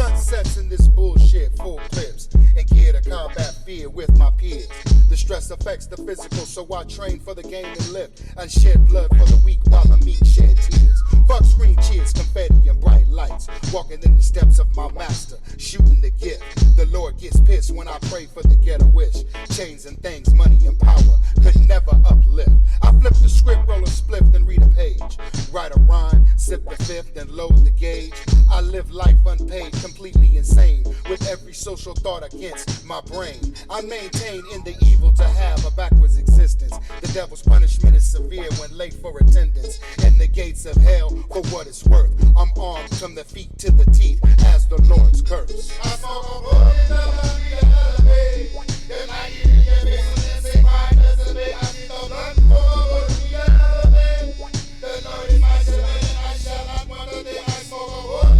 Sunsets in this bullshit, full clips, and gear to combat fear with my peers. The stress affects the physical, so I train for the game and lift, and shed blood for the weak while the meek shed tears. Fuck screen cheers, confetti and bright lights, walking in the steps of my master, shooting the gift. The Lord gets pissed when I pray for the get a wish. Chains and things, money and power could never uplift. I flip the script, roll a spliff, then read a page. Write a rhyme, sip the fifth, then load the gauge. I live life unpaid, completely insane, with every social thought against my brain. I maintain in the evil to have a backwards existence. The devil's punishment is severe when late for attendance. In the gates of hell, for what it's worth, I'm armed from the feet to the teeth as the Lord's curse. I smoke a bullet in the elevate. Then I eat it, get it, and say my decibel. I see the blood for the elevate. The Lord is my shepherd, and I shall not wonder that I smoke a bullet in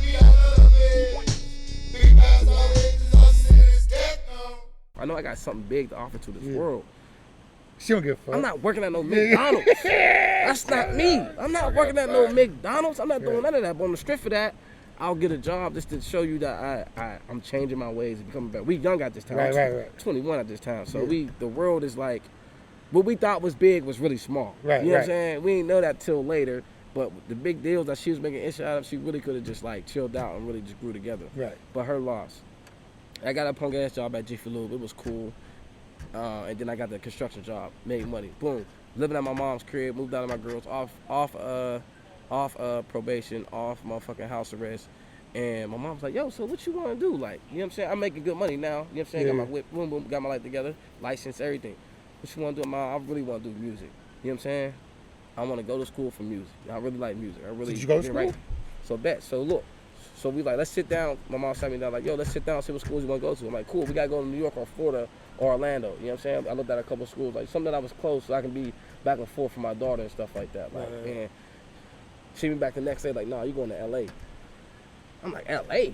the elevate. Because our wages of sin is death now. I know I got something big to offer to this world. She don't give a fuck. I'm not working at no McDonald's. That's not me. I'm not working at no McDonald's. I'm not doing none of that. But on the strength of that, I'll get a job just to show you that I'm changing my ways and becoming better. We young at this time. Right. 21 at this time. So the world is like, what we thought was big was really small. Right, you know what I'm saying? We didn't know that till later. But the big deals that she was making issue out of, she really could have just like chilled out and really just grew together. Right. But her loss. I got a punk ass job at Jiffy Lube. It was cool. And then I got the construction job, made money. Boom. Living at my mom's crib, moved out of my girls, off probation, off motherfucking house arrest. And my mom's like, yo, so what you want to do? Like, you know what I'm saying? I'm making good money now. You know what I'm saying? Got my whip, boom, boom, got my life together, license, everything. What you want to do, Mom? I really want to do music. You know what I'm saying? I want to go to school for music. I really like music. I really. Did you go to school? Right. So bet. So look. So we like, let's sit down. My mom sat me down like, yo, let's sit down and see what schools you want to go to. I'm like, cool, we got to go to New York or Florida or Orlando. You know what I'm saying? I looked at a couple of schools, like something that I was close so I can be back and forth for my daughter and stuff like that. Like, and she me back the next day like, nah, you going to L.A. I'm like, L.A.?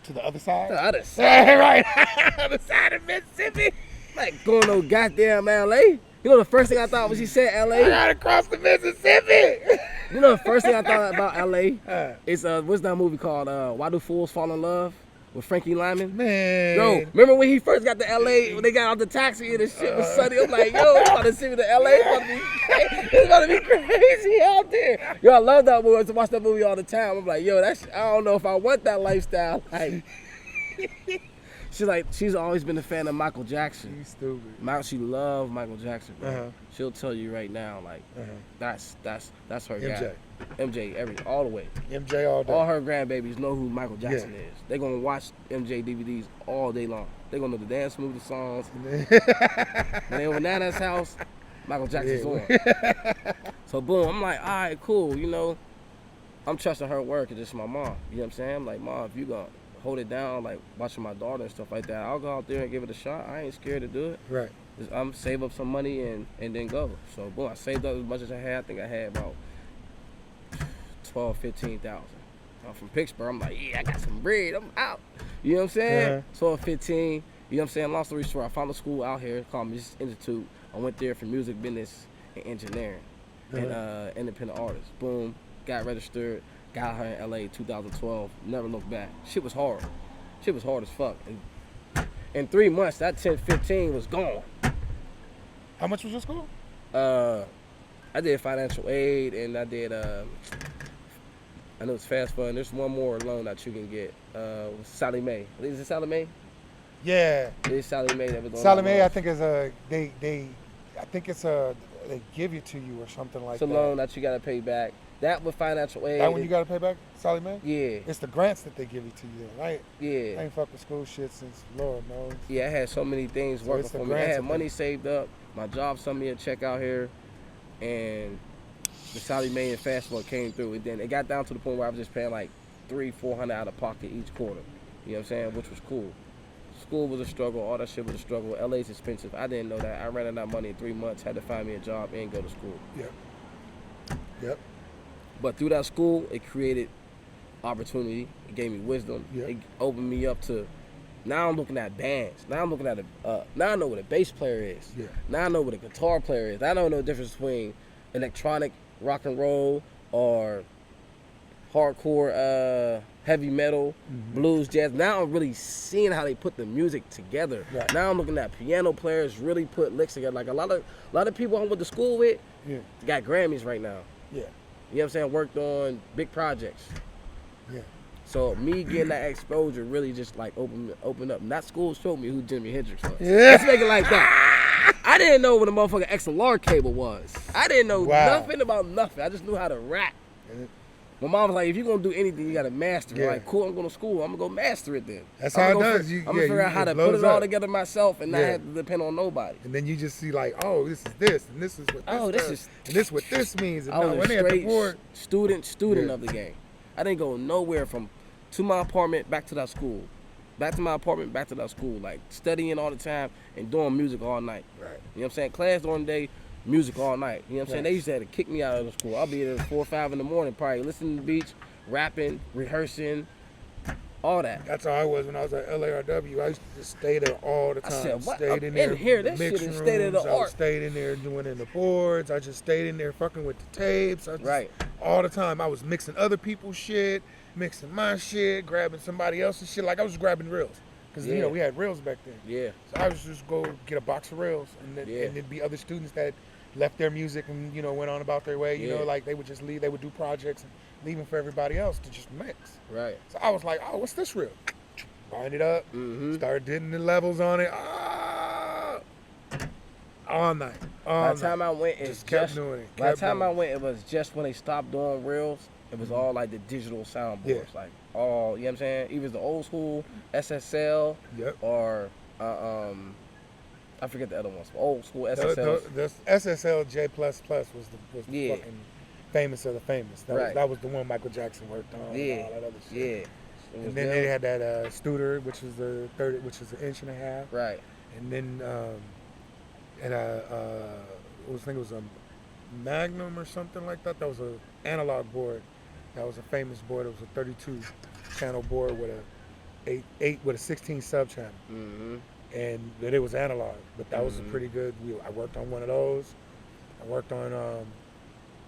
To the other side? To the other side. Right. Other side of Mississippi. Like, going to goddamn L.A.? You know the first thing I thought when she said L.A.? I gotta cross the Mississippi. You know the first thing I thought about L.A. is what's that movie called? Why Do Fools Fall in Love with Frankie Lyman? Man. Yo, remember when he first got to L.A. when they got out the taxi and the shit was sunny? I'm like, yo, I'm about to see me to L.A. It's about to be crazy out there. Yo, I love that movie. I used to watch that movie all the time. I'm like, yo, I don't know if I want that lifestyle. Like. She's always been a fan of Michael Jackson. You stupid. She loved Michael Jackson, bro. She'll tell you right now, like, that's her guy. MJ, all the way. MJ all day. All her grandbabies know who Michael Jackson is. They're gonna watch MJ DVDs all day long. They're gonna know the dance moves, the songs. And then when Nana's house, Michael Jackson's on. So boom, I'm like, all right, cool. You know, I'm trusting her work because it's my mom. You know what I'm saying? I'm like, Mom, if you gonna hold it down, like watching my daughter and stuff like that, I'll go out there and give it a shot. I ain't scared to do it. Right. I'm save up some money and then go. So boom, I saved up as much as I had. I think I had about 12,000-15,000. I'm from Pittsburgh. I'm like, yeah, I got some bread. I'm out. You know what I'm saying? 12, 15. You know what I'm saying? Long story short, I found a school out here called Music Institute. I went there for music business and engineering and independent artists. Boom, got registered. Got her in LA 2012. Never looked back. Shit was hard. Shit was hard as fuck. And in 3 months, that 10, 15 was gone. How much was your school? I did financial aid and I did I know it's fast fund. There's one more loan that you can get. Sally Mae. Is it Sally Mae? Yeah. It's Sally Mae that was on. Sally Mae, I think is they give it to you or something like that. It's a loan that you gotta pay back. That with financial aid. That one you gotta pay back, Sally Mae? Yeah. It's the grants that they give it to you, right? Yeah. I ain't fucked with school shit since Lord knows. Yeah, I had so many things working for me. I had money saved up. My job sent me a check out here, and the Sally Mae and Fast Food came through. And then it got down to the point where I was just paying like $300-400 out of pocket each quarter. You know what I'm saying? Which was cool. School was a struggle. All that shit was a struggle. LA's expensive. I didn't know that. I ran out of money in 3 months. Had to find me a job and go to school. Yep. But through that school, it created opportunity. It gave me wisdom. Yep. It opened me up to. Now I'm looking at bands. Now I'm looking at now I know what a bass player is. Yeah. Now I know what a guitar player is. I don't know the difference between electronic rock and roll or hardcore heavy metal, blues, jazz. Now I'm really seeing how they put the music together. Right. Now I'm looking at piano players really put licks together. Like a lot of people I went to school with got Grammys right now. Yeah. You know what I'm saying? Worked on big projects. Yeah. So me getting that exposure really just like opened up. Not school showed me who Jimi Hendrix was. Yeah. Let's make it like that. I didn't know what a motherfucking XLR cable was. I didn't know nothing about nothing. I just knew how to rap. My mom was like, if you're going to do anything, you got to master it. Yeah. Like, cool, I'm going to school. I'm going to go master it then. That's how it does. I'm going to figure out how to put it all together myself and not have to depend on nobody. And then you just see like, oh, this is this, and this is what this does, and this is what this means. And I was when a they at the straight board, student of the game. I didn't go nowhere from to my apartment, back to that school. Back to my apartment, back to that school. Like, studying all the time and doing music all night. Right. You know what I'm saying? Class during the day, music all night. You know what I'm saying? They used to have to kick me out of the school. I'll be there at 4 or 5 in the morning, probably listening to the beach, rapping, rehearsing, all that. That's how I was when I was at LARW. I used to just stay there all the time. I said, what? Stayed I'm there in here. the This shit mixing is state of the rooms. art. I stayed in there doing in the boards. I just stayed in there fucking with the tapes. I just, all the time. I was mixing other people's shit, mixing my shit, grabbing somebody else's shit. Like I was grabbing reels. Because, you know, we had reels back then. Yeah. So I was just go get a box of reels. And then and there'd be other students that left their music and, you know, went on about their way. You know, like they would just leave. They would do projects and leaving for everybody else to just mix. Right. So I was like, oh, what's this reel? Wind it up. Started hitting the levels on it. All night. By the time I went, just kept doing it. By the time I went, it was just when they stopped doing reels. It was all like the digital soundboards, like all, you know what I'm saying? Either the old school SSL or I forget the other ones. Old school SSL. The SSL J++ was the fucking famous of the famous. That was the one Michael Jackson worked on. And all that other shit. And then they had that Studer, which was the 30, which was an inch and a half. Right. And then I think it was a Magnum or something like that. That was an analog board. That was a famous board. It was a 32 channel board with a 8 with a 16 sub channel. And it was analog, but that was a pretty good. I worked on one of those. I worked on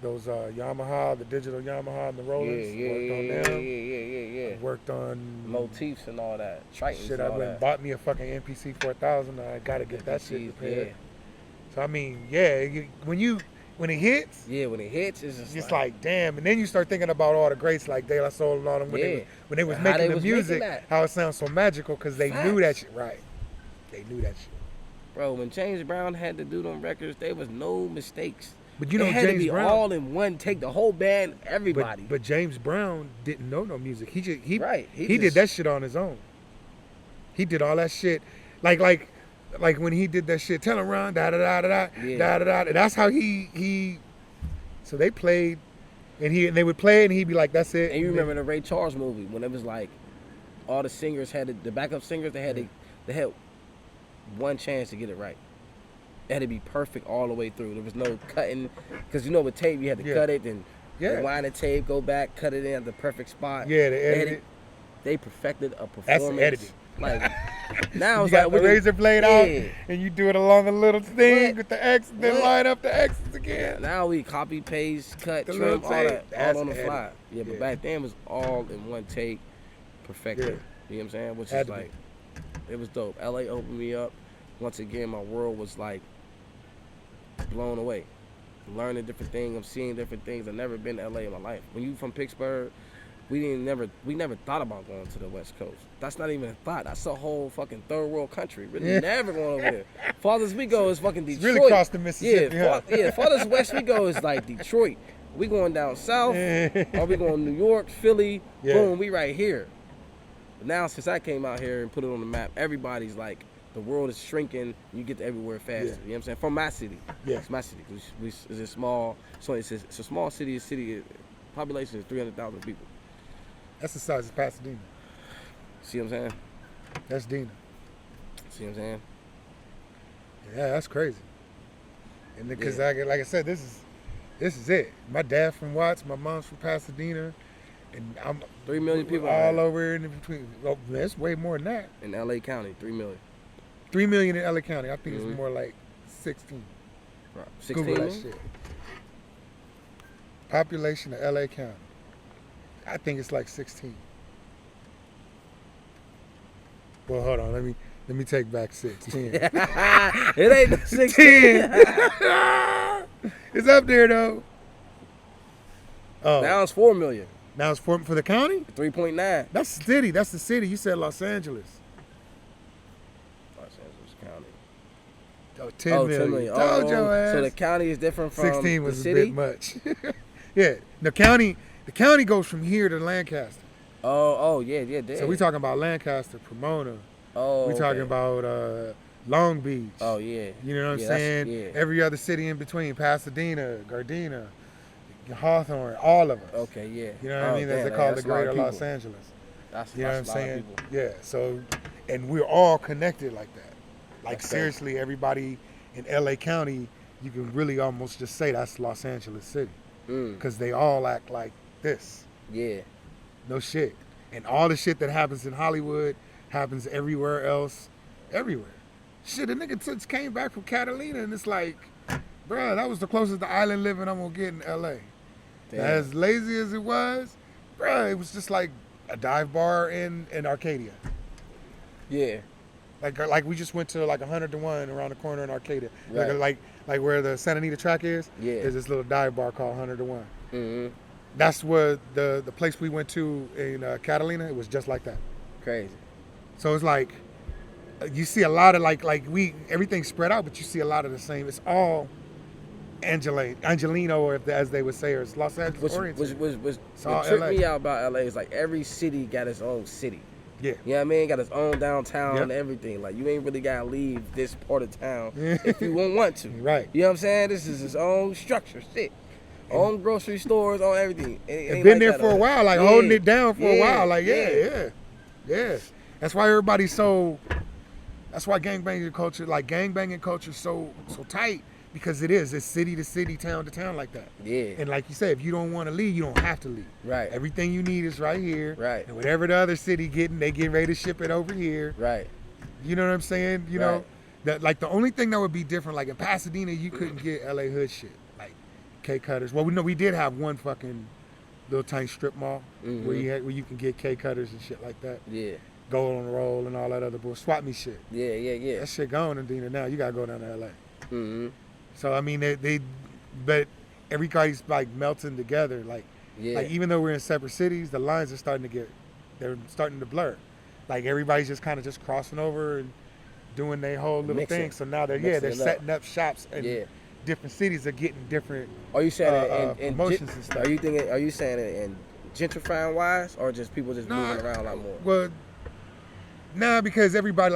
those Yamaha, the digital Yamaha and the Rollers. Worked on them. I worked on motifs and all that. Tritons shit, and I all went and that. bought me a fucking MPC 4000. I gotta get that shit repaired. Yeah. So I mean, when it hits, it's just like damn. And then you start thinking about all the greats like De La Soul and all them when they was making the music, how it sounds so magical because they knew that shit right. They knew that shit. Bro, when James Brown had to do them records, there was no mistakes. But you know, it had James to be Brown, all in one take, the whole band, everybody. But James Brown didn't know no music. He just did that shit on his own. He did all that shit, like when he did that shit. Tell him run, da da da da da da da. And that's how he. So they played, and they would play, and he'd be like, "That's it." And you remember the Ray Charles movie when it was like, all the singers had the backup singers. They had one chance to get it right. It had to be perfect all the way through. There was no cutting, because you know with tape you had to cut it and rewind the tape, go back, cut it in at the perfect spot. Yeah, they edited. They perfected a performance. That's editing. Like now it's you got like the razor blade out, and you do it along a little thing with the X, and then line up the X's again. Now we copy, paste, cut, trim, all that, all on the fly. Yeah, but back then it was all in one take, perfected. You know what I'm saying? Which is like, it was dope. LA opened me up. Once again, my world was like blown away. Learning different things, I'm seeing different things. I've never been to LA in my life. When you from Pittsburgh, we never thought about going to the West Coast. That's not even a thought. That's a whole fucking third world country. Really never going over there. Farthest we go is fucking Detroit. It's really across the Mississippi. Farthest west we go is like Detroit. We going down south, or we going New York, Philly. Boom, we right here. But now since I came out here and put it on the map, everybody's like, the world is shrinking. You get to everywhere faster. You know what I'm saying? From my city. It's my city. It's a small. So it's a small city. Population is 300,000 people. That's the size of Pasadena. See what I'm saying? That's Dena. See what I'm saying? Yeah, that's crazy. And because like I said, this is it. My dad from Watts, my mom's from Pasadena, and I'm 3 million people all over in between. Oh, man, it's way more than that. In LA County, 3 million. 3 million in LA County. I think it's more like 16. Right. 16 Google that shit. Population of LA County. I think it's like 16. Well, hold on. Let me take back 6. 10. It ain't the 16. It's up there though. Oh, Now it's 4 million. now it's for the county. 3.9. That's the city. That's the city. You said Los Angeles. Los Angeles County. Oh, 10 million. 10 million. Told your ass. So the county is different from 16 was the a city? bit much. Yeah, the county goes from here to Lancaster. Yeah. So we talking about Lancaster, Pomona. Oh, We talking okay. about Long Beach. Oh, yeah. You know what I'm Yeah, saying? yeah. Every other city in between, Pasadena, Gardena, Hawthorne, all of us. Okay, yeah. You know what I mean? As they call the greater Los Angeles. That's You know what I'm a lot of saying? people. Yeah. So, and we're all connected like that. Like That's seriously, everybody in LA County, you can really almost just say that's Los Angeles City because they all act like this. Yeah. No shit. And all the shit that happens in Hollywood happens everywhere else, everywhere. Shit, a nigga just came back from Catalina and it's like, bruh, that was the closest to island living I'm gonna get in LA. Damn. As lazy as it was, bruh, it was just like a dive bar in Arcadia. Yeah. Like we just went to like 100 to 1 around the corner in Arcadia. Right. Like where the Santa Anita track is, Yeah. there's this little dive bar called 100 to 1. Mm-hmm. That's where the place we went to in Catalina, it was just like that. Crazy. So it's like you see a lot of like everything's spread out, but you see a lot of the same. It's all Angelino, or as they would say, or it's Los Angeles oriented. What all tripped LA. me out about LA is like every city got its own city. Yeah. You know what I mean? Got its own downtown Yep. and everything. Like you ain't really gotta leave this part of town if you won't want to. Right. You know what I'm saying? This is its own structure. Shit. Own grocery stores, own everything. It And ain't been like there that for a over while, like Yeah. holding it down for a Yeah. while. Like yeah. That's why everybody's so. That's why gangbanging culture is so tight, because it's city to city, town to town like that. Yeah. And like you said, if you don't want to leave, you don't have to leave. Right. Everything you need is right here. Right. And whatever the other city getting, they get ready to ship it over here. Right. You know what I'm saying? You Right. know, that like the only thing that would be different, like in Pasadena, you couldn't get LA hood shit, like K cutters. Well, we did have one fucking little tiny strip mall where you can get K cutters and shit like that. Yeah. Gold on the roll and all that other bull swap me shit. Yeah. That shit gone in Dina now. You gotta go down to LA. Mm-hmm. So I mean, but everybody's like melting together. Like even though we're in separate cities, the lines are starting to blur. Like everybody's just kind of just crossing over and doing their whole little Mixing. thing. So now they're Mixing it setting up shops and different cities are getting different Are you saying in promotions and stuff. Are you saying it in gentrifying wise, or just people just moving around a lot more? Well, nah, because everybody